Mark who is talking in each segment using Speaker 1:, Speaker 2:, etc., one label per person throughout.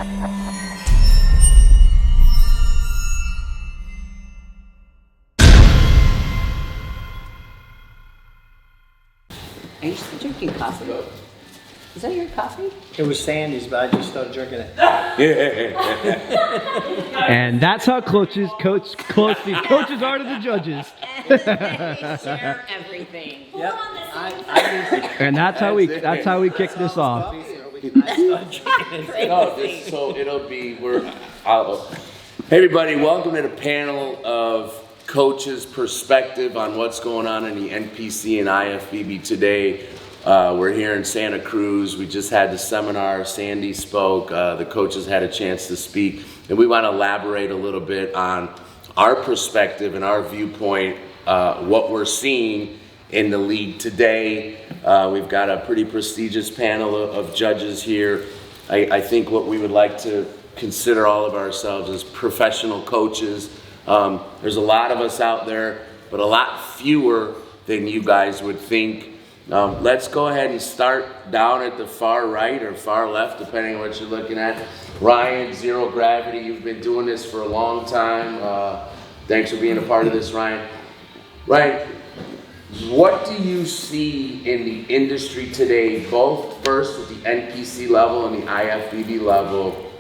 Speaker 1: Are you still drinking coffee? Is that your coffee?
Speaker 2: It was Sandy's, but I just started drinking it.
Speaker 3: And that's how close these coaches are to the judges.
Speaker 1: They share everything.
Speaker 2: Yep.
Speaker 3: And that's how we kick this off.
Speaker 4: So it'll be hey everybody, welcome to the panel of coaches' perspective on what's going on in the NPC and IFBB today. We're here in Santa Cruz. We just had the seminar. Sandy spoke. The coaches had a chance to speak, and we want to elaborate a little bit on our perspective and our viewpoint, what we're seeing in the league today. We've got a pretty prestigious panel of judges here. I think what we would like to consider all of ourselves as professional coaches. There's a lot of us out there, but a lot fewer than you guys would think. Let's go ahead and start down at the far right or far left, depending on what you're looking at. Ryan, Zero Gravity, you've been doing this for a long time. Thanks for being a part of this, Ryan. Ryan, what do you see in the industry today, both first at the NPC level and the IFBB level,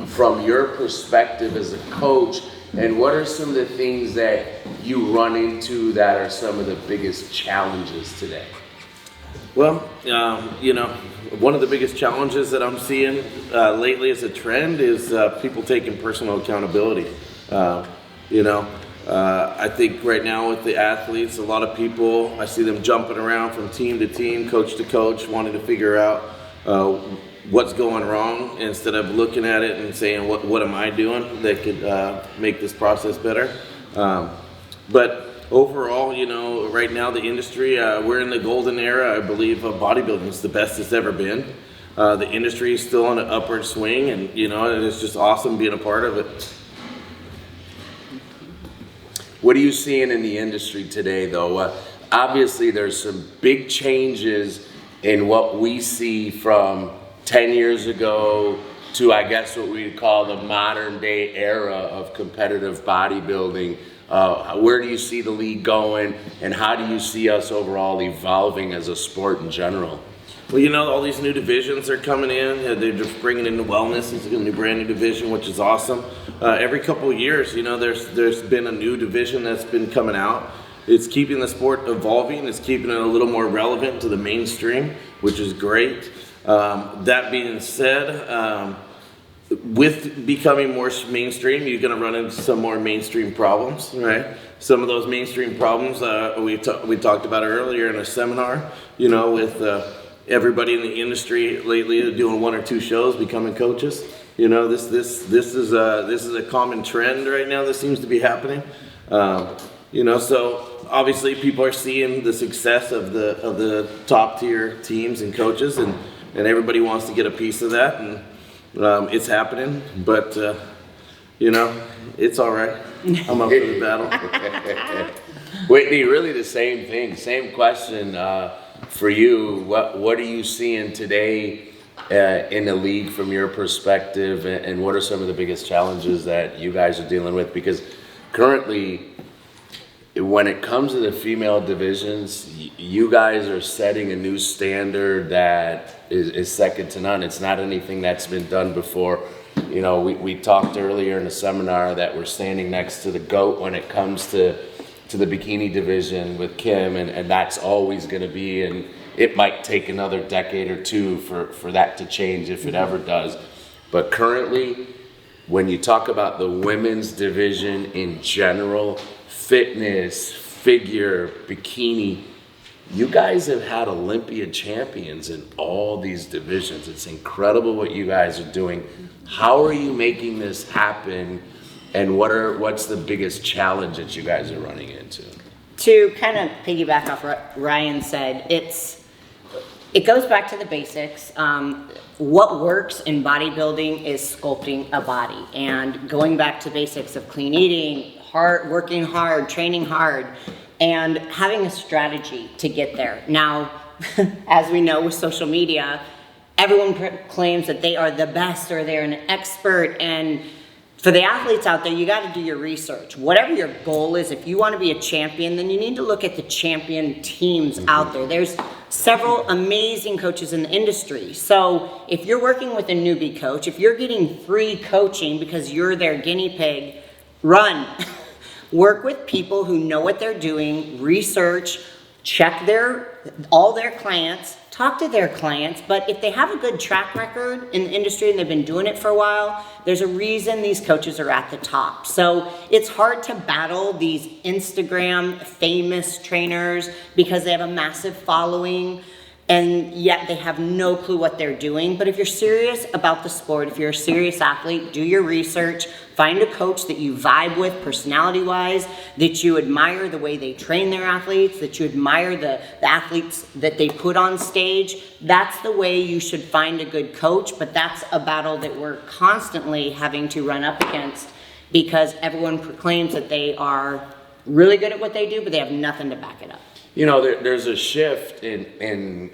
Speaker 4: from your perspective as a coach, and what are some of the things that you run into that are some of the biggest challenges today?
Speaker 5: Well, one of the biggest challenges that I'm seeing lately as a trend is people taking personal accountability. I think right now with the athletes, a lot of people, I see them jumping around from team to team, coach to coach, wanting to figure out what's going wrong instead of looking at it and saying, what am I doing that could make this process better? But overall, right now the industry, we're in the golden era, I believe, of bodybuilding. It's the best it's ever been. The industry is still on an upward swing, and it's just awesome being a part of it.
Speaker 4: What are you seeing in the industry today, though? Obviously, there's some big changes in what we see from 10 years ago to, I guess, what we'd call the modern day era of competitive bodybuilding. Where do you see the league going, and how do you see us overall evolving as a sport in general?
Speaker 5: Well, all these new divisions are coming in. They're just bringing in the wellness. It's a brand new division, which is awesome. Every couple of years, there's been a new division that's been coming out. It's keeping the sport evolving. It's keeping it a little more relevant to the mainstream, which is great. That being said, with becoming more mainstream, you're going to run into some more mainstream problems, right? Some of those mainstream problems we talked about earlier in a seminar, with everybody in the industry lately doing one or two shows, becoming coaches. This is a common trend right now that seems to be happening. So obviously people are seeing the success of the top tier teams and coaches, and everybody wants to get a piece of that, and it's happening, but it's all right. I'm up for the battle.
Speaker 4: Whitney, really the same thing, same question for you. What are you seeing today in the league from your perspective, and what are some of the biggest challenges that you guys are dealing with? Because currently, when it comes to the female divisions, you guys are setting a new standard that is second to none. It's not anything that's been done before. We talked earlier in the seminar that we're standing next to the GOAT when it comes to the bikini division with Kim, and that's always going to be, and it might take another decade or two for that to change, if it ever does. But currently, when you talk about the women's division in general, fitness, figure, bikini, you guys have had Olympia champions in all these divisions. It's incredible what you guys are doing. How are you making this happen, and what's the biggest challenge that you guys are running into?
Speaker 1: To kind of piggyback off what Ryan said, it goes back to the basics. What works in bodybuilding is sculpting a body, and going back to basics of clean eating, working hard, training hard, and having a strategy to get there. Now, as we know with social media, everyone claims that they are the best or they're an expert. And for the athletes out there, you got to do your research. Whatever your goal is, if you want to be a champion, then you need to look at the champion teams out there. There's several amazing coaches in the industry. So if you're working with a newbie coach, if you're getting free coaching because you're their guinea pig, run. Work with people who know what they're doing, research, check all their clients, talk to their clients, but if they have a good track record in the industry and they've been doing it for a while, there's a reason these coaches are at the top. So it's hard to battle these Instagram famous trainers because they have a massive following and yet they have no clue what they're doing. But if you're serious about the sport, if you're a serious athlete, do your research, find a coach that you vibe with personality-wise, that you admire the way they train their athletes, that you admire the athletes that they put on stage. That's the way you should find a good coach, but that's a battle that we're constantly having to run up against because everyone proclaims that they are really good at what they do, but they have nothing to back it up.
Speaker 4: You know, there's a shift in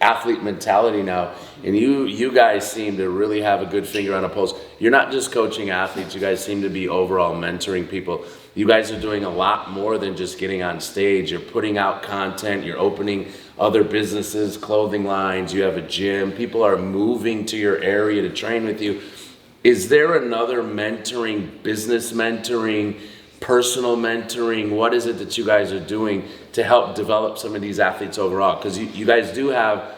Speaker 4: athlete mentality now, and you guys seem to really have a good finger on a pulse. You're not just coaching athletes, you guys seem to be overall mentoring people. You guys are doing a lot more than just getting on stage. You're putting out content, you're opening other businesses, clothing lines, you have a gym, people are moving to your area to train with you. Is there another mentoring, business mentoring, personal mentoring? What is it that you guys are doing to help develop some of these athletes overall? Because you guys do have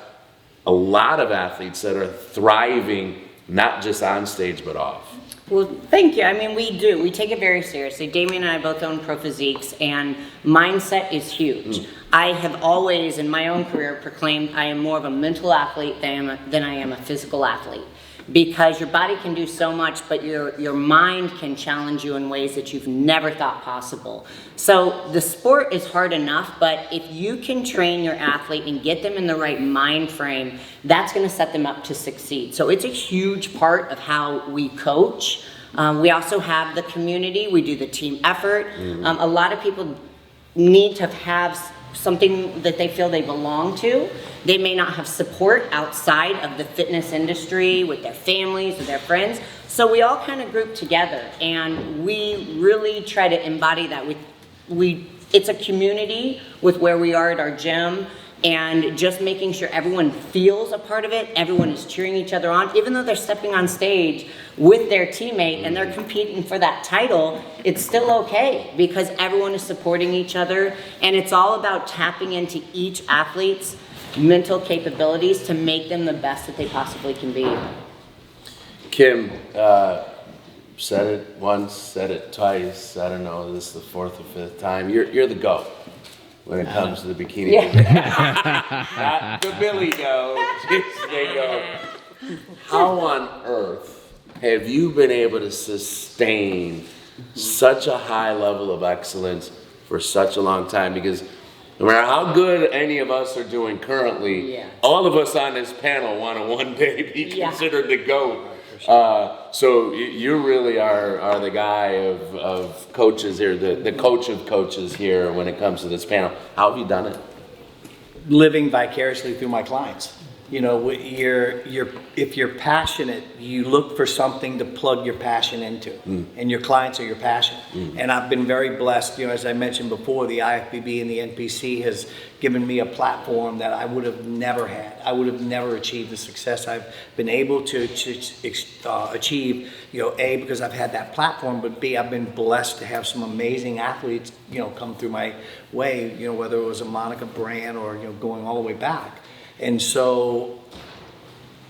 Speaker 4: a lot of athletes that are thriving, not just on stage, but off.
Speaker 1: Well, thank you. I mean, we do. We take it very seriously. Damien and I both own Pro Physiques, and mindset is huge. I have always, in my own career, proclaimed I am more of a mental athlete than I am a physical athlete. Because your body can do so much, but your mind can challenge you in ways that you've never thought possible. So the sport is hard enough, but if you can train your athlete and get them in the right mind frame, that's gonna set them up to succeed. So it's a huge part of how we coach. We also have the community, we do the team effort. A lot of people need to have something that they feel they belong to. They may not have support outside of the fitness industry with their families or their friends. So we all kind of group together and we really try to embody that. It's a community with where we are at our gym and just making sure everyone feels a part of it. Everyone is cheering each other on. Even though they're stepping on stage with their teammate and they're competing for that title, it's still okay because everyone is supporting each other. And it's all about tapping into each athlete's mental capabilities to make them the best that they possibly can be.
Speaker 4: Kim, said it once, said it twice. I don't know, this is the fourth or fifth time. You're the GOAT when it comes to the bikini. Not the Billy goat, just the GOAT. How on earth have you been able to sustain such a high level of excellence for such a long time? Because no matter how good any of us are doing currently, all of us on this panel want to one day be considered the GOAT. So you really are the guy of coaches here, the coach of coaches here when it comes to this panel. How have you done it?
Speaker 2: Living vicariously through my clients. You know, if you're passionate, you look for something to plug your passion into, and your clients are your passion. And I've been very blessed, you know, as I mentioned before, the IFBB and the NPC has given me a platform that I would have never had. I would have never achieved the success I've been able to achieve, you know, A, because I've had that platform, but B, I've been blessed to have some amazing athletes, you know, come through my way, you know, whether it was a Monica Brand or, you know, going all the way back. And so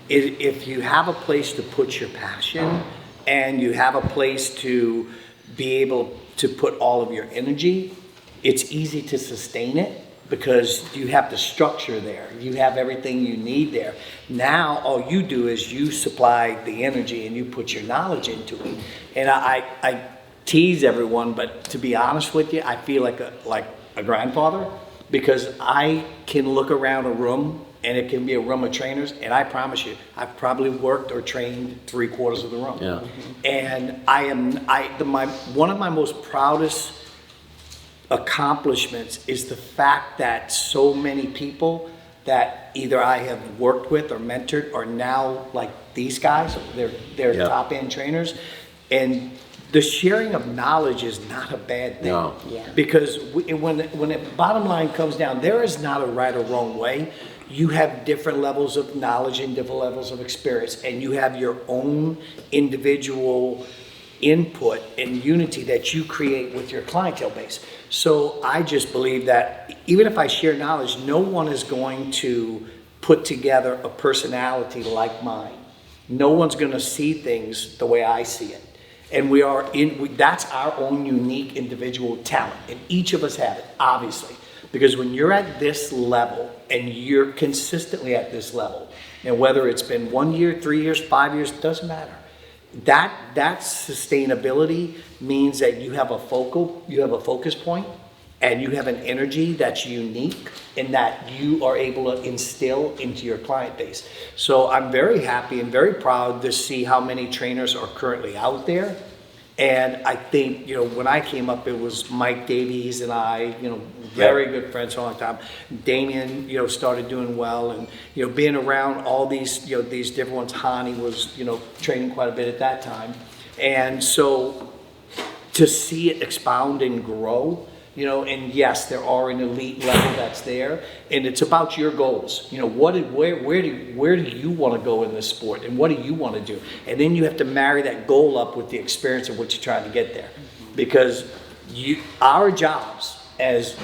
Speaker 2: if you have a place to put your passion and you have a place to be able to put all of your energy, it's easy to sustain it because you have the structure there. You have everything you need there. Now all you do is you supply the energy and you put your knowledge into it. And I tease everyone, but to be honest with you, I feel like a grandfather because I can look around a room and it can be a room of trainers, and I promise you, I've probably worked or trained 3/4 of the room.
Speaker 4: Yeah.
Speaker 2: And one of my most proudest accomplishments is the fact that so many people that either I have worked with or mentored are now like these guys. They're
Speaker 4: Yeah.
Speaker 2: top end trainers, and the sharing of knowledge is not a bad thing.
Speaker 4: No.
Speaker 1: Yeah.
Speaker 2: Because when the bottom line comes down, there is not a right or wrong way. You have different levels of knowledge and different levels of experience, and you have your own individual input and unity that you create with your clientele base. So I just believe that even if I share knowledge, no one is going to put together a personality like mine. No one's going to see things the way I see it. And that's our own unique individual talent. And each of us have it, obviously. Because when you're at this level and you're consistently at this level, and whether it's been 1 year, 3 years, 5 years, doesn't matter. That sustainability means that you have a focus point, and you have an energy that's unique and that you are able to instill into your client base. So I'm very happy and very proud to see how many trainers are currently out there. And I think, when I came up, it was Mike Davies and I, very good friends for a long time. Damien, started doing well, and, being around all these, these different ones. Hani was, training quite a bit at that time. And so to see it expound and grow, and yes, there are an elite level that's there, and it's about your goals. Where do you want to go in this sport, and what do you want to do? And then you have to marry that goal up with the experience of what you're trying to get there, because our jobs as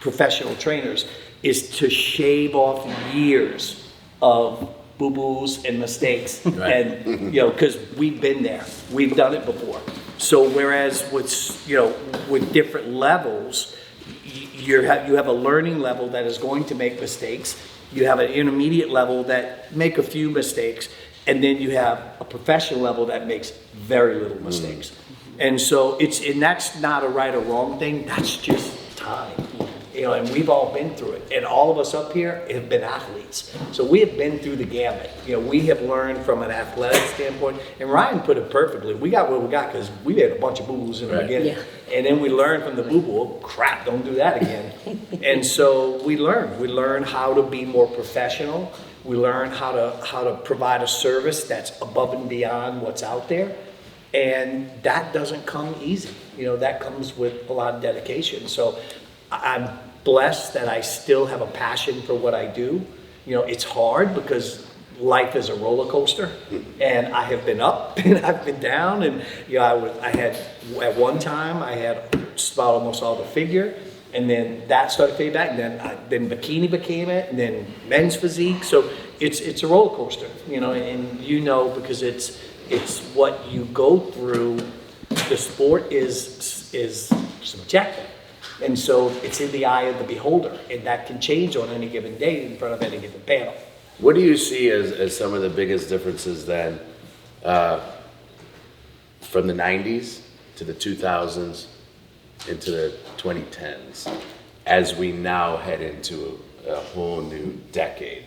Speaker 2: professional trainers is to shave off years of boo-boos and mistakes,
Speaker 4: Right.
Speaker 2: and because we've been there, we've done it before. So whereas with different levels, you have a learning level that is going to make mistakes. You have an intermediate level that make a few mistakes, and then you have a professional level that makes very little mistakes. And so that's not a right or wrong thing. That's just time. And we've all been through it. And all of us up here have been athletes. So we have been through the gamut. We have learned from an athletic standpoint. And Ryan put it perfectly. We got what we got because we had a bunch of boo-boos in the
Speaker 4: Right.
Speaker 2: beginning.
Speaker 1: Yeah.
Speaker 2: And then we learned from the boo-boo, oh, crap, don't do that again. And so we learn. We learn how to be more professional. We learn how to provide a service that's above and beyond what's out there. And that doesn't come easy. That comes with a lot of dedication. So I'm blessed that I still have a passion for what I do. It's hard because life is a roller coaster, and I have been up and I've been down, and I had at one time I had just about almost all the figure, and then that started fading back, and then bikini became it, and then men's physique. So it's a roller coaster, and because it's what you go through. The sport is subjective. And so it's in the eye of the beholder, and that can change on any given day in front of any given panel.
Speaker 4: What do you see as some of the biggest differences then from the 90s to the 2000s into the 2010s as we now head into a whole new decade?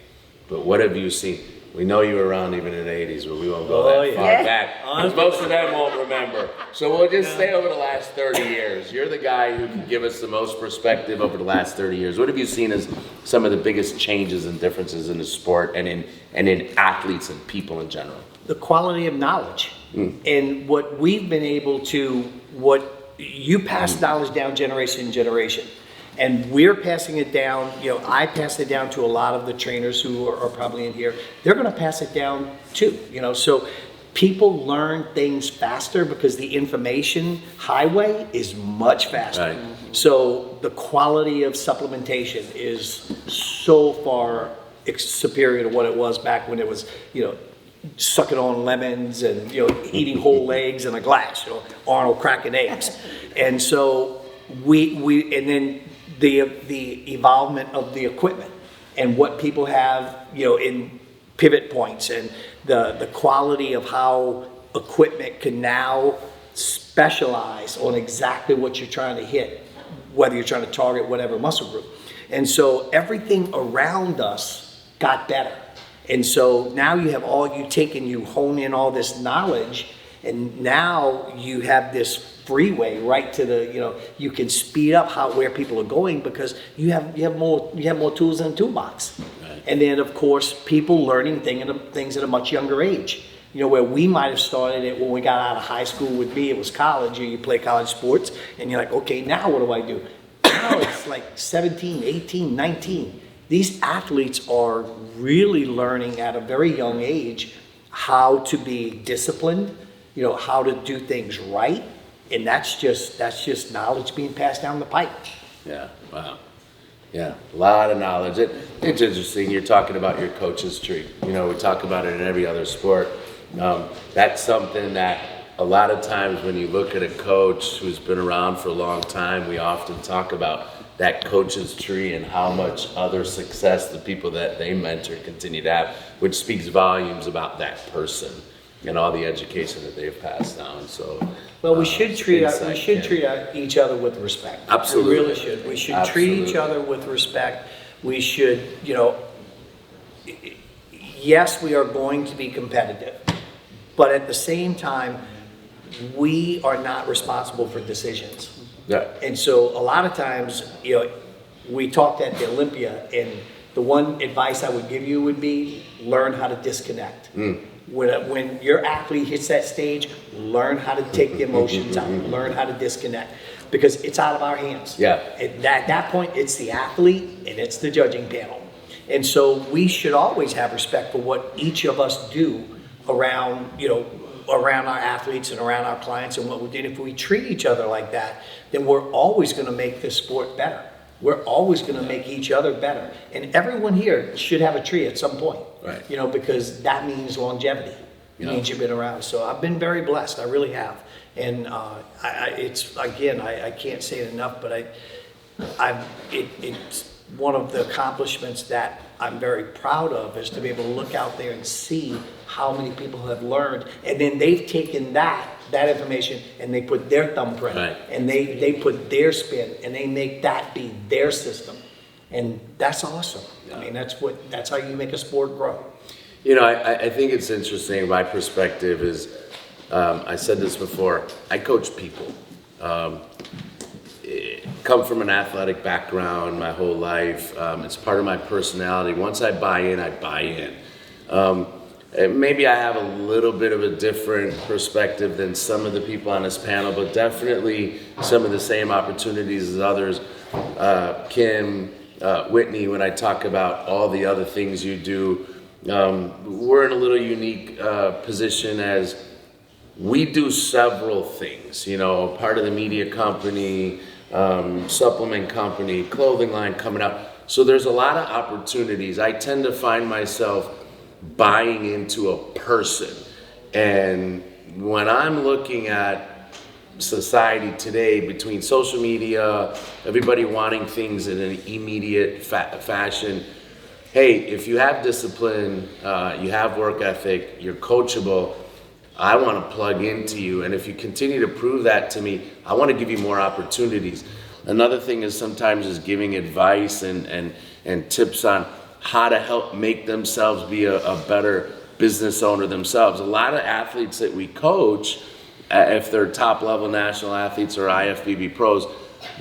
Speaker 4: But what have you seen? We know you were around even in the 80s, but we won't go that far back. 'Cause most of them won't remember. So we'll just stay over the last 30 years. You're the guy who can give us the most perspective over the last 30 years. What have you seen as some of the biggest changes and differences in the sport and in athletes and people in general?
Speaker 2: The quality of knowledge. And what we've been able to, you pass knowledge down generation to generation. And we're passing it down, I pass it down to a lot of the trainers who are probably in here. They're going to pass it down too, So people learn things faster because the information highway is much faster.
Speaker 4: Right.
Speaker 2: So the quality of supplementation is so far superior to what it was back when it was, sucking on lemons and, eating whole legs in a glass, Arnold cracking eggs. And so and then the evolvement of the equipment and what people have, in pivot points, and the quality of how equipment can now specialize on exactly what you're trying to hit, whether you're trying to target whatever muscle group. And so everything around us got better. And so now you hone in all this knowledge, and now you have this freeway right to the, you can speed up where people are going because you have more tools in the toolbox. And then, of course, people learning things at a much younger age. You know, where we might have started it when we got out of high school. With me, it was college. You play college sports, and you're like, okay, now what do I do? Now it's like 17, 18, 19. These athletes are really learning at a very young age how to be disciplined, you know, how to do things right. And that's just knowledge being passed down the pipe.
Speaker 4: Yeah, wow. Yeah, a lot of knowledge. It's interesting, you're talking about your coach's tree. You know, we talk about it in every other sport. That's something that a lot of times when you look at a coach who's been around for a long time, we often talk about that coach's tree and how much other success the people that they mentor continue to have, which speaks volumes about that person and all the education that they've passed down. So,
Speaker 2: well, we should treat each other with respect.
Speaker 4: Absolutely.
Speaker 2: We really should. We should treat each other with respect. We should, you know, yes, we are going to be competitive, but at the same time, we are not responsible for decisions.
Speaker 4: Yeah.
Speaker 2: And so a lot of times, you know, we talked at the Olympia, and the one advice I would give you would be learn how to disconnect. When your athlete hits that stage, learn how to take the emotions out, learn how to disconnect, because it's out of our hands.
Speaker 4: Yeah.
Speaker 2: At that point, it's the athlete and it's the judging panel. And so we should always have respect for what each of us do around, you know, around our athletes and around our clients and what we do. If we treat each other like that, then we're always going to make this sport better. We're always going to make each other better. And everyone here should have a tree at some point.
Speaker 4: Right.
Speaker 2: You know, because that means longevity. It means you've been around. So I've been very blessed. I really have. And I can't say it enough, but it's one of the accomplishments that I'm very proud of, is to be able to look out there and see how many people have learned, and then they've taken that information and they put their thumbprint,
Speaker 4: right,
Speaker 2: and they put their spin, and they make that be their system, and that's awesome. Yeah. I mean, that's how you make a sport grow.
Speaker 4: You know, I think it's interesting. My perspective is, I said this before, I coach people. Come from an athletic background my whole life. It's part of my personality. Once I buy in, I buy in. Maybe I have a little bit of a different perspective than some of the people on this panel, but definitely some of the same opportunities as others. Kim, Whitney, when I talk about all the other things you do, we're in a little unique position as we do several things. You know, part of the media company, supplement company, clothing line coming out. So there's a lot of opportunities. I tend to find myself buying into a person. And when I'm looking at society today, between social media, everybody wanting things in an immediate fashion, hey, if you have discipline, you have work ethic, you're coachable, I want to plug into you. And if you continue to prove that to me, I want to give you more opportunities. Another thing is sometimes is giving advice and tips on how to help make themselves be a better business owner themselves. A lot of athletes that we coach, if they're top level national athletes or IFBB pros,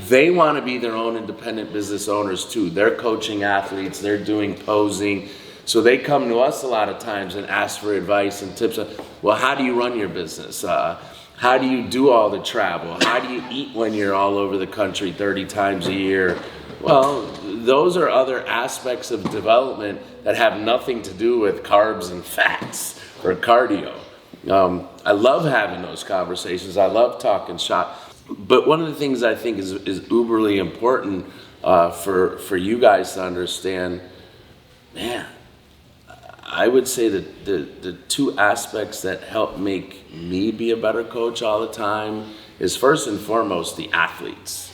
Speaker 4: they want to be their own independent business owners too. They're coaching athletes, they're doing posing. So they come to us a lot of times and ask for advice and tips. Well, how do you run your business? How do you do all the travel? How do you eat when you're all over the country 30 times a year? Well, those are other aspects of development that have nothing to do with carbs and fats or cardio. I love having those conversations. I love talking shop. But one of the things I think is uberly important for you guys to understand, man, I would say that the two aspects that help make me be a better coach all the time is first and foremost the athletes.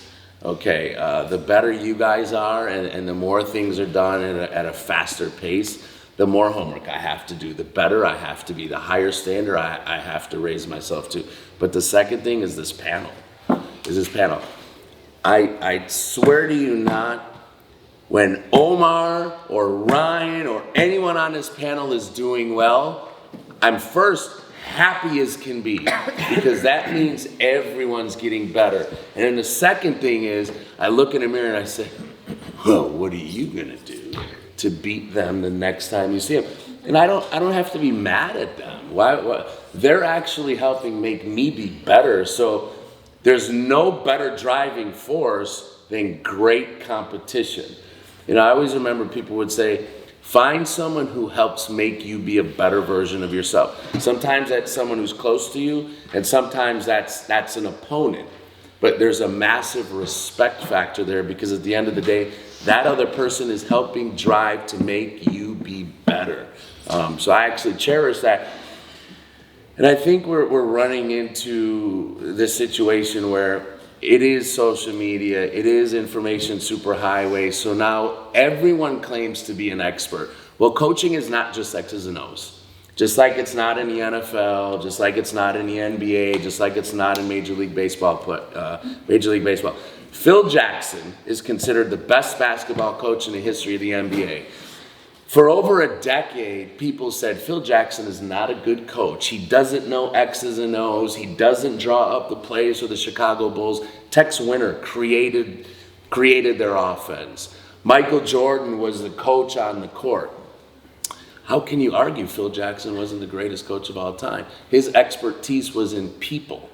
Speaker 4: Okay, the better you guys are and the more things are done at a faster pace, the more homework I have to do, the better I have to be, the higher standard I have to raise myself to. But the second thing is this panel. I swear to you not, when Omar or Ryan or anyone on this panel is doing well, I'm first happy as can be, because that means everyone's getting better. And then the second thing is, I look in the mirror and I say, well, what are you gonna do? to beat them the next time you see them. And I don't have to be mad at them. Why? They're actually helping make me be better. So there's no better driving force than great competition. You know, I always remember people would say, find someone who helps make you be a better version of yourself. Sometimes that's someone who's close to you, and sometimes that's an opponent. But there's a massive respect factor there, because at the end of the day, that other person is helping drive to make you be better. So I actually cherish that. And I think we're running into this situation where it is social media, it is information superhighway, so now everyone claims to be an expert. Well, coaching is not just X's and O's. Just like it's not in the NFL, just like it's not in the NBA, just like it's not in Major League Baseball. Phil Jackson is considered the best basketball coach in the history of the NBA. For over a decade, people said Phil Jackson is not a good coach. He doesn't know X's and O's. He doesn't draw up the plays for the Chicago Bulls. Tex Winter created their offense. Michael Jordan was the coach on the court. How can you argue Phil Jackson wasn't the greatest coach of all time? His expertise was in people.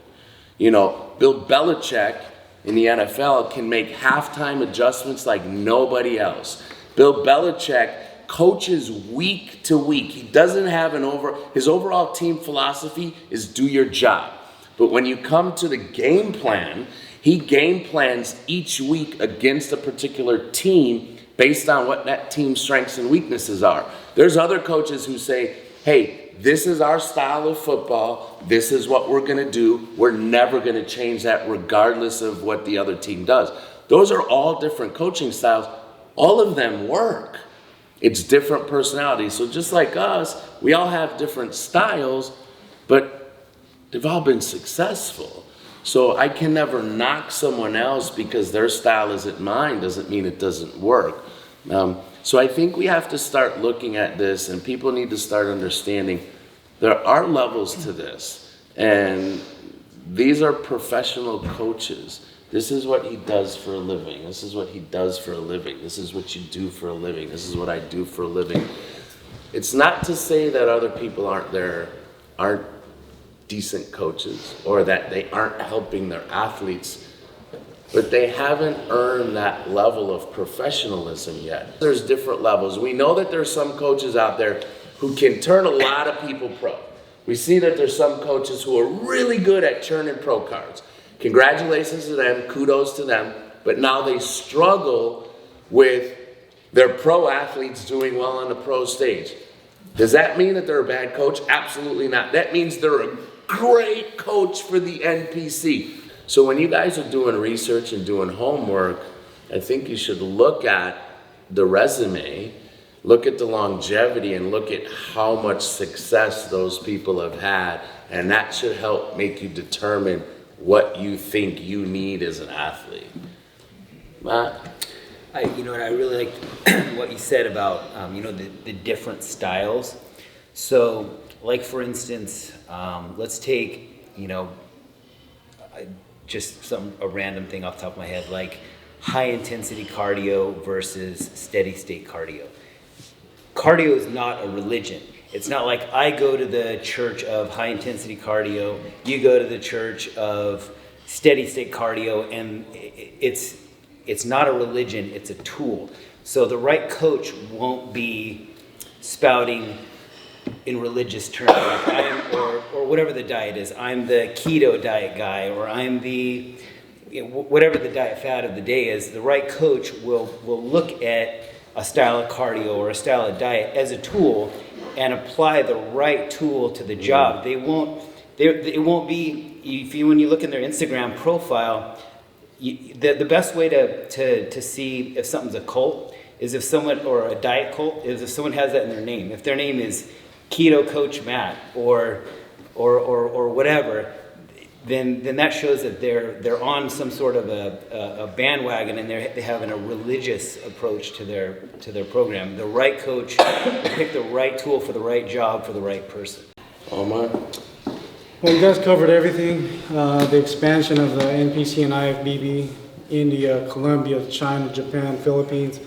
Speaker 4: You know, Bill Belichick in the NFL can make halftime adjustments like nobody else. Bill Belichick coaches week to week. He doesn't have his overall team philosophy is do your job. But when you come to the game plan, he game plans each week against a particular team based on what that team's strengths and weaknesses are. There's other coaches who say, hey, this is our style of football. This is what we're going to do. We're never going to change that regardless of what the other team does. Those are all different coaching styles. All of them work. It's different personalities. So just like us, we all have different styles, but they've all been successful. So I can never knock someone else because their style isn't mine, doesn't mean it doesn't work. So I think we have to start looking at this, and people need to start understanding there are levels to this. And these are professional coaches. This is what he does for a living. This is what he does for a living. This is what you do for a living. This is what I do for a living. It's not to say that other people aren't decent coaches or that they aren't helping their athletes, but they haven't earned that level of professionalism yet. There's different levels. We know that there's some coaches out there who can turn a lot of people pro. We see that there's some coaches who are really good at churning pro cards. Congratulations to them, kudos to them, but now they struggle with their pro athletes doing well on the pro stage. Does that mean that they're a bad coach? Absolutely not. That means they're a great coach for the NPC. So when you guys are doing research and doing homework, I think you should look at the resume, look at the longevity, and look at how much success those people have had, and that should help make you determine what you think you need as an athlete. Matt?
Speaker 6: You know what, I really liked what you said about, the different styles. So, like for instance, let's take, just a random thing off the top of my head, like high intensity cardio versus steady state cardio. Cardio is not a religion. It's not like I go to the church of high intensity cardio, you go to the church of steady state cardio, and it's not a religion, it's a tool. So the right coach won't be spouting in religious terms, like or whatever the diet is. I'm the keto diet guy, or I'm the, whatever the diet fad of the day is. The right coach will look at a style of cardio or a style of diet as a tool and apply the right tool to the job. It won't be, when you look in their Instagram profile, the best way to see if something's a cult is if someone, or a diet cult, is if someone has that in their name. If their name is Keto Coach Matt or whatever, then that shows that they're on some sort of a bandwagon, and they're having a religious approach to their program. The right coach will pick the right tool for the right job for the right person.
Speaker 4: Omar?
Speaker 7: Well, you guys covered everything. The expansion of the NPC and IFBB, India, Colombia, China, Japan, Philippines.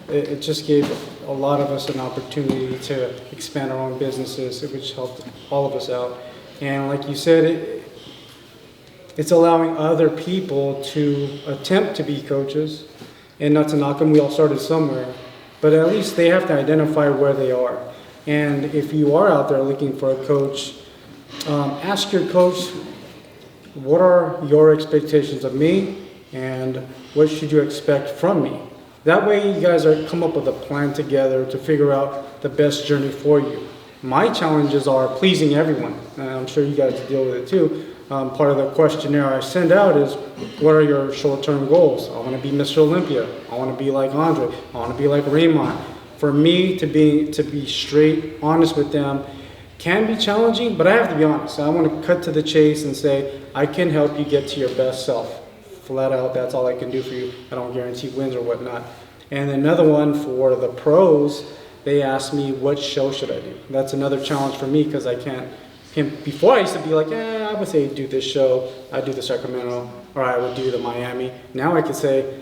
Speaker 7: It just gave a lot of us an opportunity to expand our own businesses, which helped all of us out. And like you said, it's allowing other people to attempt to be coaches, and not to knock them, we all started somewhere, but at least they have to identify where they are. And if you are out there looking for a coach, ask your coach, what are your expectations of me, and what should you expect from me? That way you guys come up with a plan together to figure out the best journey for you. My challenges are pleasing everyone, and I'm sure you guys deal with it too. Part of the questionnaire I send out is, what are your short-term goals? I want to be Mr. Olympia. I want to be like Andre. I want to be like Raymond. For me to be straight, honest with them can be challenging, but I have to be honest. I want to cut to the chase and say, I can help you get to your best self. Flat out, that's all I can do for you. I don't guarantee wins or whatnot. And another one for the pros, they asked me, what show should I do? That's another challenge for me because I can't. Before I used to be like, I would say do this show, I do the Sacramento, or I would do the Miami. Now I could say,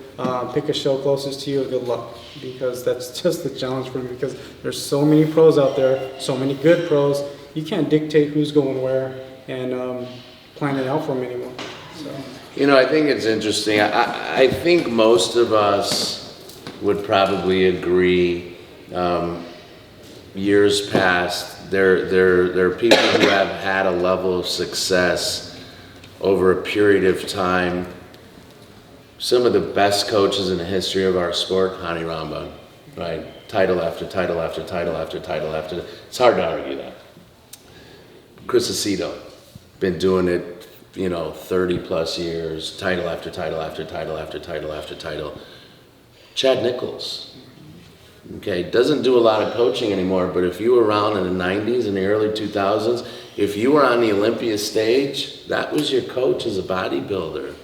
Speaker 7: pick a show closest to you and good luck, because that's just the challenge for me, because there's so many pros out there, so many good pros, you can't dictate who's going where and plan it out for them anymore. So.
Speaker 4: You know, I think it's interesting. I think most of us would probably agree, years past, there are people who have had a level of success over a period of time. Some of the best coaches in the history of our sport, Hani Rambam, right? Title after title after title after title after. It's hard to argue that. Chris Aceto, been doing it, 30 plus years, title after title after title after title after title. Chad Nichols. Okay, doesn't do a lot of coaching anymore, but if you were around in the 90s and the early 2000s, if you were on the Olympia stage, that was your coach as a bodybuilder.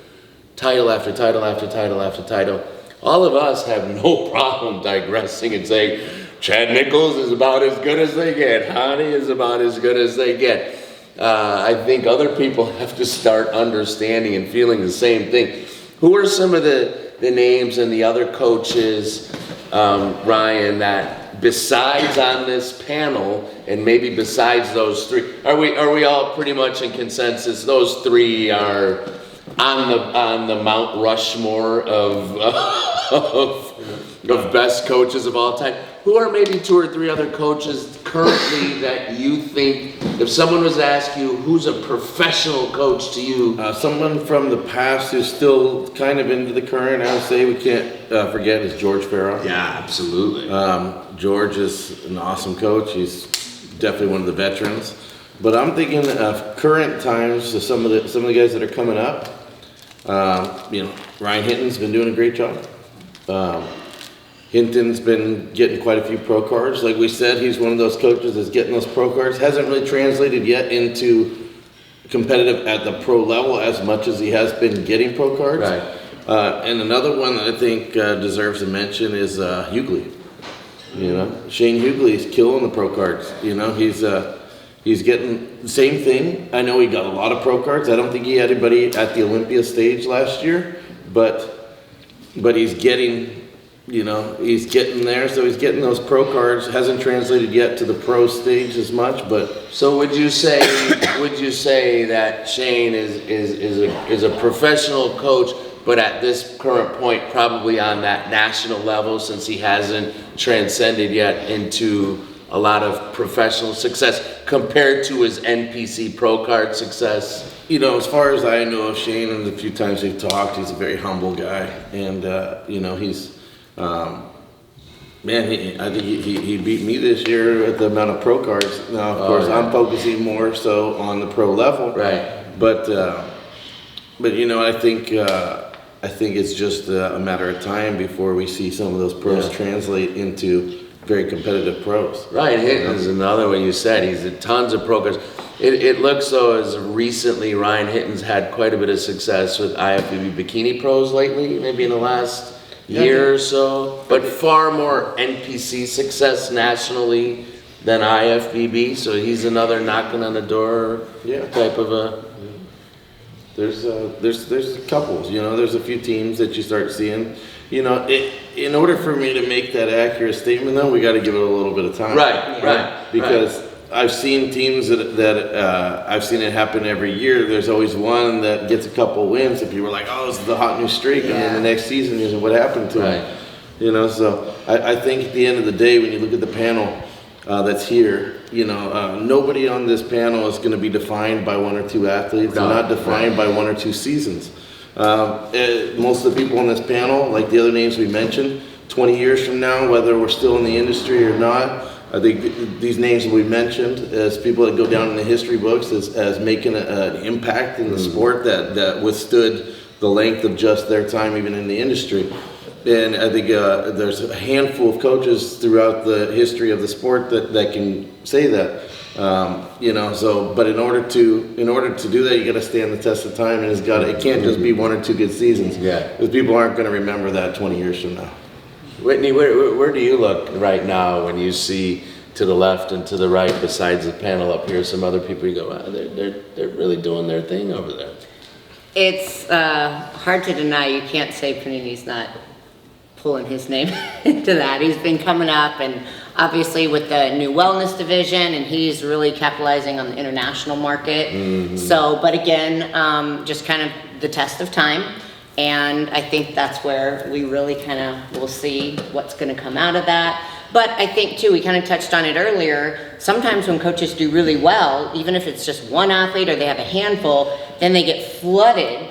Speaker 4: Title after title after title after title. All of us have no problem digressing and saying, Chad Nichols is about as good as they get. Hani is about as good as they get. I think other people have to start understanding and feeling the same thing. Who are some of the names and the other coaches, Ryan, that besides on this panel, and maybe besides those three, are we all pretty much in consensus? Those three are on the Mount Rushmore of best coaches of all time. Who are maybe two or three other coaches currently that you think, if someone was to ask you, who's a professional coach to you?
Speaker 5: Someone from the past who's still kind of into the current, I would say we can't forget, is George Farrell.
Speaker 4: Yeah, absolutely.
Speaker 5: George is an awesome coach. He's definitely one of the veterans. But I'm thinking of current times, so some of the guys that are coming up. Ryan Hinton's been doing a great job. Hinton's been getting quite a few pro cards. Like we said, he's one of those coaches that's getting those pro cards. Hasn't really translated yet into competitive at the pro level as much as he has been getting pro cards.
Speaker 4: Right.
Speaker 5: And another one that I think deserves a mention is Hughley. Shane Hughley's killing the pro cards. He's getting the same thing. I know he got a lot of pro cards. I don't think he had anybody at the Olympia stage last year, but he's getting. He's getting there, so he's getting those pro cards. Hasn't translated yet to the pro stage as much, but.
Speaker 4: So would you say that Shane is a professional coach, but at this current point probably on that national level, since he hasn't transcended yet into a lot of professional success compared to his NPC pro card success?
Speaker 5: As far as I know of Shane, and the few times we've talked, he's a very humble guy, and he's. I think he beat me this year at the amount of pro cards. Now, of course, yeah. I'm focusing more so on the pro level.
Speaker 4: Right.
Speaker 5: But I think it's just a matter of time before we see some of those pros translate into very competitive pros.
Speaker 4: Ryan Hinton is another one you said. He's had tons of pro cards. It looks though as recently Ryan Hinton's had quite a bit of success with IFBB Bikini Pros lately, maybe in the last year or so, but far more NPC success nationally than IFBB, so he's another knocking on the door type of a...
Speaker 5: There's a couple, you know, there's a few teams that you start seeing. You know, in order for me to make that accurate statement, though, we got to give it a little bit of time.
Speaker 4: Right.
Speaker 5: Because I've seen teams that I've seen it happen every year. There's always one that gets a couple wins, and people are like, "Oh, this is the hot new streak," and then the next season, you know, what happened to them? You know, so I think at the end of the day, when you look at the panel that's here, you know, nobody on this panel is going to be defined by one or two athletes. They're not defined by one or two seasons. Most of the people on this panel, like the other names we mentioned, 20 years from now, whether we're still in the industry or not, I think these names we mentioned as people that go down in the history books as making an impact in the sport that withstood the length of just their time even in the industry. And I think there's a handful of coaches throughout the history of the sport that can say that. You know, so but in order to do that, you got to stand the test of time, and it can't just be one or two good seasons. Because people aren't going to remember that 20 years from now.
Speaker 4: Whitney, where do you look right now when you see to the left and to the right, besides the panel up here, some other people you go, wow, they're really doing their thing over there?
Speaker 1: It's hard to deny. You can't say Panini's not pulling his name into that. He's been coming up, and obviously with the new wellness division, and he's really capitalizing on the international market. So, but again, just kind of the test of time. And I think that's where we really kind of will see what's going to come out of that. But I think too, we kind of touched on it earlier, sometimes when coaches do really well, even if it's just one athlete or they have a handful, then they get flooded,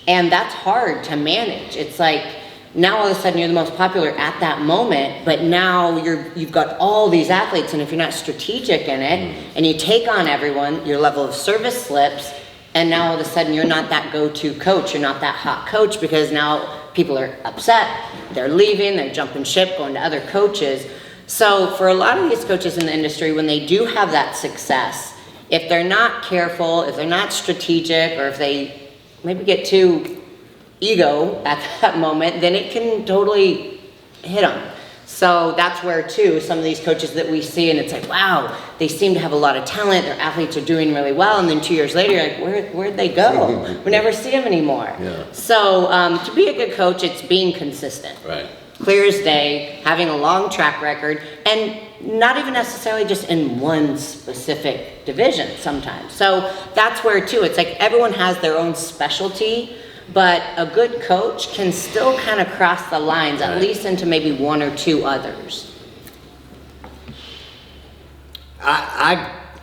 Speaker 1: and that's hard to manage. It's like, now all of a sudden you're the most popular at that moment, but now you've got all these athletes, and if you're not strategic in it, and you take on everyone, your level of service slips, and now all of a sudden you're not that go-to coach, you're not that hot coach, because now people are upset, they're leaving, they're jumping ship, going to other coaches. So for a lot of these coaches in the industry, when they do have that success, if they're not careful, if they're not strategic, or if they maybe get too ego at that moment, then it can totally hit them. So that's where too, some of these coaches that we see, and it's like, wow, they seem to have a lot of talent, their athletes are doing really well, and then 2 years later, you're like, where'd they go? We never see them anymore. So to be a good coach, it's being consistent. Clear as day, having a long track record, and not even necessarily just in one specific division sometimes. So that's where too, it's like everyone has their own specialty, but a good coach can still kind of cross the lines, at least into maybe one or two others.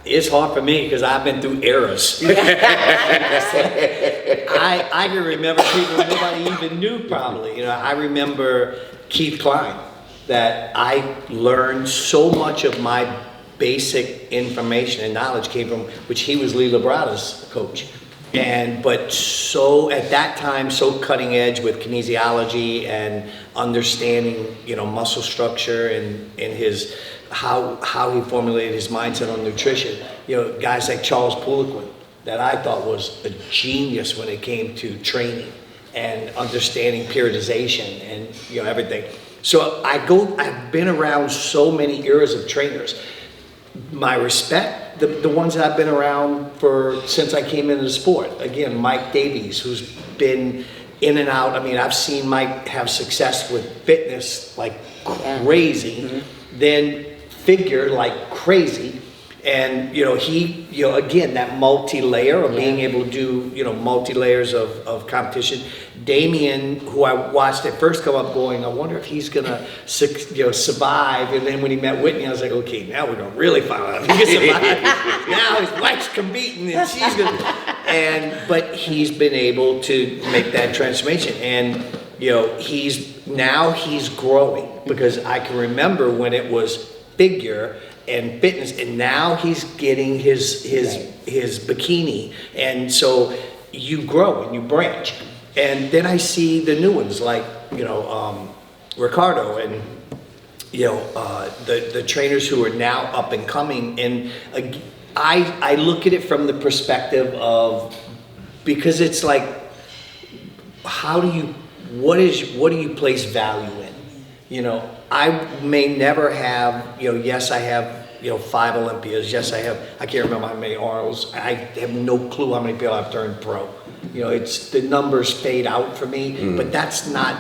Speaker 2: It's hard for me because I've been through eras. I can remember people nobody even knew probably. You know, I remember Keith Klein, that I learned so much of my basic information and knowledge came from, which he was Lee Labrada's coach. But so at that time, so cutting edge with kinesiology and understanding, you know, muscle structure and his how he formulated his mindset on nutrition. You know, guys like Charles Poliquin, that I thought was a genius when it came to training and understanding periodization and, you know, everything. So I've been around so many eras of trainers. My respect, the ones that I've been around since I came into the sport. Again, Mike Davies, who's been in and out. I mean, I've seen Mike have success with fitness like crazy, then figure like crazy. And, you know, again, that multi-layer of being able to do, you know, multi-layers of competition. Damien, who I watched at first come up going, I wonder if he's going to, you know, survive. And then when he met Whitney, I was like, okay, now we're going to really find out if he can survive. Now his wife's competing and she's going to. But he's been able to make that transformation. And, you know, he's growing, because I can remember when it was figure and fitness, and now he's getting his bikini, and so you grow and you branch. And then I see the new ones like, you know, Ricardo and, you know, the trainers who are now up and coming. And I look at it from the perspective of, because it's like, what do you place value in? You know, I may never have, you know, yes, I have 5 Olympias. Yes, I have. I can't remember how many Arnolds. I have no clue how many people I've turned pro. It's the numbers fade out for me, but that's not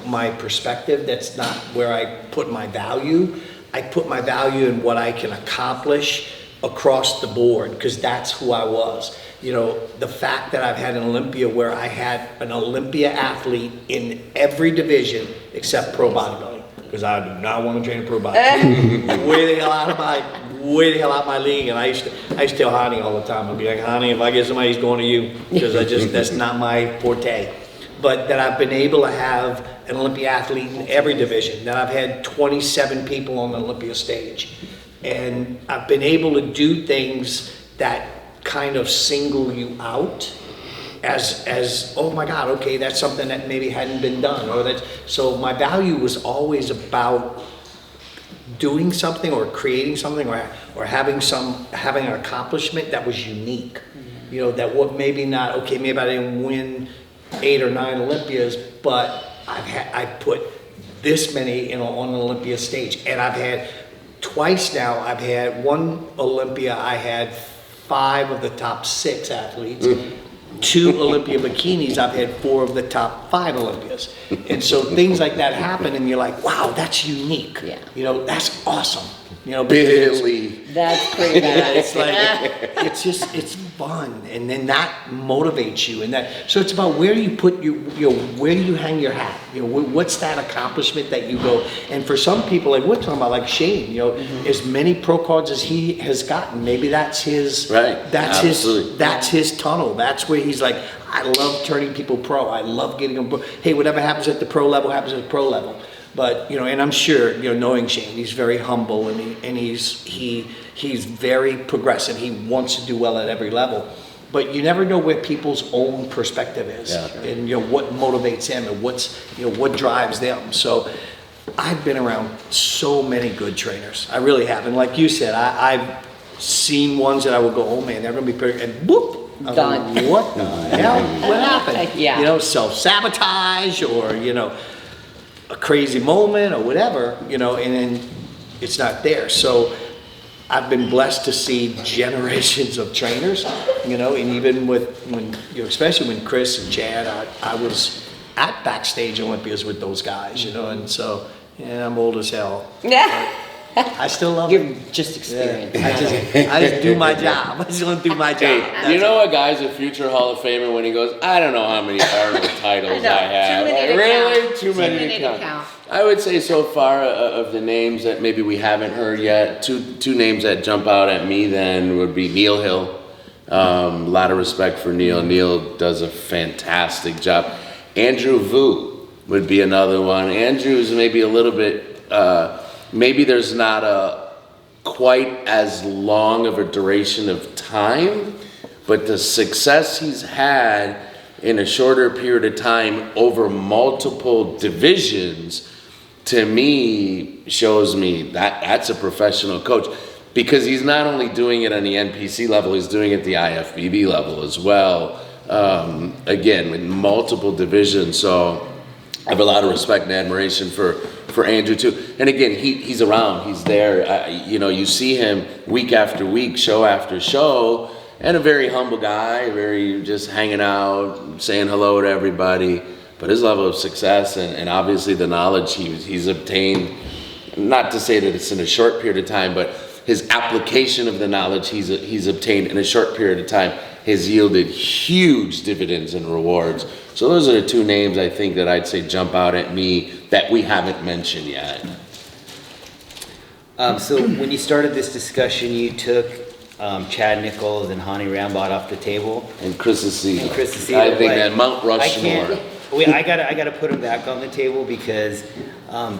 Speaker 2: my perspective. That's not where I put my value. I put my value in what I can accomplish across the board, because that's who I was. The fact that I've had an Olympia where I had an Olympia athlete in every division except pro bodybuilding, because I do not want to train a pro bodybuilder. Way the hell out of my league. And I used to tell Honey all the time, I'd be like, Honey, if I get somebody, he's going to you, because that's not my forte. But that I've been able to have an Olympia athlete in every division, that I've had 27 people on the Olympia stage. And I've been able to do things that kind of single you out as oh my God, okay, that's something that maybe hadn't been done, so my value was always about doing something or creating something or having an accomplishment that was unique. That what maybe not, okay, maybe I didn't win 8 or 9 Olympias, but I put this many on an Olympia stage. And I've had twice now, I've had one Olympia, I had 5 of the top 6 athletes. 2 Olympia bikinis, I've had 4 of the top 5 Olympias. And so things like that happen and you're like, wow, that's unique.
Speaker 1: Yeah.
Speaker 2: That's awesome.
Speaker 4: Billy.
Speaker 1: That's pretty bad.
Speaker 2: It's like, it's fun. And then that motivates you. So it's about where do you put where do you hang your hat? What's that accomplishment that you go, and for some people, like we're talking about, like Shane, as many pro cards as he has gotten, maybe that's his,
Speaker 4: right.
Speaker 2: That's his tunnel. That's where he's like, I love turning people pro. I love getting them pro. Hey, whatever happens at the pro level happens at the pro level. But and I'm sure knowing Shane, he's very humble and he's very progressive. He wants to do well at every level. But you never know where people's own perspective is, and what motivates them and what drives them. So I've been around so many good trainers. I really have, and like you said, I've seen ones that I would go, oh man, they're gonna be pretty, and whoop,
Speaker 1: done.
Speaker 2: Like, what the hell? What happened?
Speaker 1: Yeah.
Speaker 2: Self-sabotage or a crazy moment or whatever, and then it's not there. So I've been blessed to see generations of trainers, and even especially when Chris and Chad, I was at backstage Olympias with those guys, and so, I'm old as hell.
Speaker 1: Yeah.
Speaker 2: I still love
Speaker 1: You're
Speaker 2: it.
Speaker 1: just experienced.
Speaker 2: I just do my job. I just want to do my job.
Speaker 4: Hey, a guy's a future Hall of Famer when he goes, I don't know how many Arnold titles I have. Too many to count. I would say so far of the names that maybe we haven't heard yet, two names that jump out at me then would be Neil Hill. A lot of respect for Neil. Neil does a fantastic job. Andrew Vu would be another one. Andrew's maybe a little bit, maybe there's not a quite as long of a duration of time, but the success he's had in a shorter period of time over multiple divisions, to me, shows me that that's a professional coach, because he's not only doing it on the NPC level, he's doing it at the IFBB level as well. Again, with multiple divisions. So I have a lot of respect and admiration for Andrew too. And again, he's around, he's there. You see him week after week, show after show, and a very humble guy, very just hanging out, saying hello to everybody. But his level of success and obviously the knowledge he's obtained, not to say that it's in a short period of time, but his application of the knowledge he's obtained in a short period of time has yielded huge dividends and rewards. So those are the 2 names I think that I'd say jump out at me that we haven't mentioned yet.
Speaker 6: So when you started this discussion, you took Chad Nichols and Hani Rambod off the table.
Speaker 4: And Chris Aceto.
Speaker 6: I
Speaker 4: think that Mount Rushmore.
Speaker 6: I gotta put him back on the table because Hani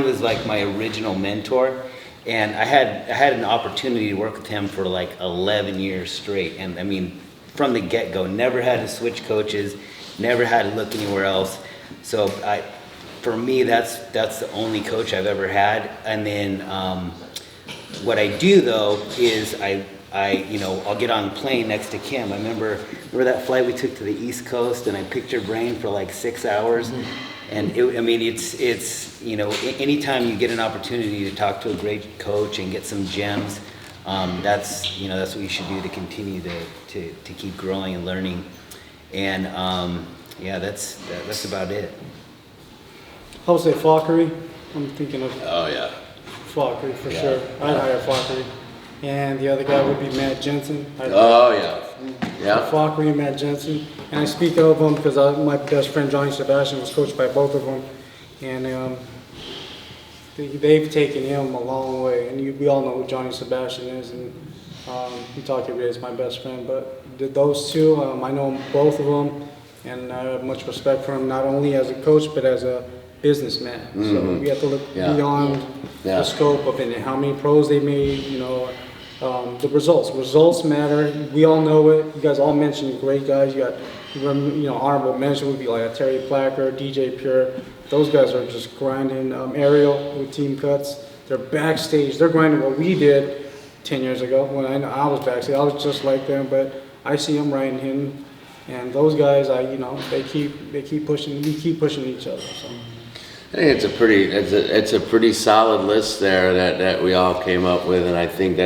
Speaker 6: was like my original mentor, and I had an opportunity to work with him for like 11 years straight. And I mean, from the get-go, never had to switch coaches, never had to look anywhere else. So for me, that's the only coach I've ever had. And then what I do though is I'll get on a plane next to Kim. I remember that flight we took to the East Coast, and I picked her brain for like 6 hours. And I mean, it's you know, anytime you get an opportunity to talk to a great coach and get some gems, that's what you should do to continue to keep growing and learning. And yeah, that's about it.
Speaker 7: I would say Flockery. I'm thinking of
Speaker 4: Oh yeah.
Speaker 7: Flockery for sure. I'd hire Flockery. And the other guy would be Matt Jensen.
Speaker 4: Oh yeah. Yeah.
Speaker 7: Flockery and Matt Jensen. And I speak of them because my best friend Johnny Sebastian was coached by both of them. And they've taken him a long way. And we all know who Johnny Sebastian is. And we talk every day, he's my best friend. But those two, I know both of them. And I have much respect for him, not only as a coach, but as a businessman. So we have to look beyond the scope of it and how many pros they made, the results matter. We all know it. You guys all mentioned great guys. You got honorable mention would be like a Terry Placker, DJ Pure. Those guys are just grinding. Ariel with Team Cuts, they're backstage, they're grinding what we did 10 years ago when I was backstage. I was just like them, but I see them riding him. And those guys, they keep pushing. We keep pushing each other. So.
Speaker 4: I think it's a pretty solid list there that we all came up with, and I think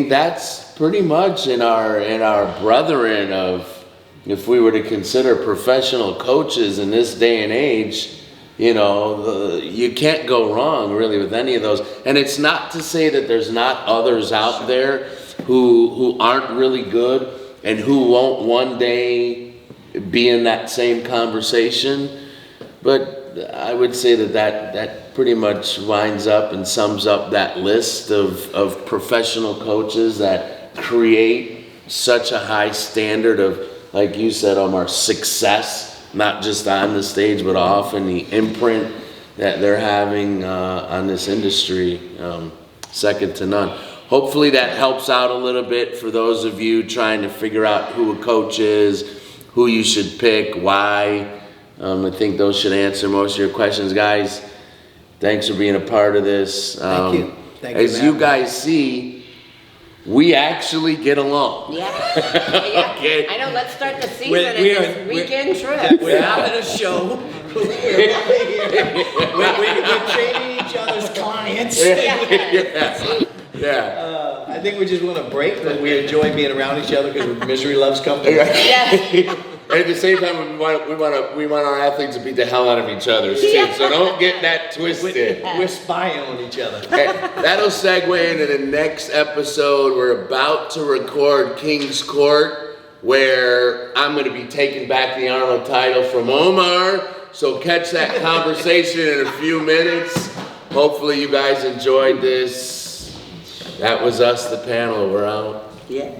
Speaker 4: that's pretty much in our brethren of, if we were to consider professional coaches in this day and age, you can't go wrong really with any of those. And it's not to say that there's not others out there who aren't really good and who won't one day be in that same conversation, but I would say that pretty much winds up and sums up that list of professional coaches that create such a high standard of, like you said, Omar, success, not just on the stage, but off, and the imprint that they're having on this industry, second to none. Hopefully that helps out a little bit for those of you trying to figure out who a coach is, who you should pick, why. I think those should answer most of your questions. Guys, thanks for being a part of this.
Speaker 2: Thank you. Thank you,
Speaker 4: as you guys see, we actually get along.
Speaker 1: Yeah.
Speaker 4: Okay.
Speaker 1: I know, let's start the season
Speaker 2: We're-
Speaker 1: and
Speaker 2: we
Speaker 1: this
Speaker 2: are-
Speaker 1: weekend trip.
Speaker 2: We're having a show. We're training each other's clients.
Speaker 4: Yeah.
Speaker 2: I think we just want a break, but we enjoy being around each other because misery loves company.
Speaker 1: Yes.
Speaker 4: And at the same time, we want our athletes to beat the hell out of each other too. So don't get that twisted.
Speaker 2: We're spying on each other.
Speaker 4: Okay, that'll segue into the next episode. We're about to record King's Court, where I'm going to be taking back the Arnold title from Omar. So catch that conversation in a few minutes. Hopefully you guys enjoyed this. That was us, the panel. We're out.
Speaker 1: Yeah.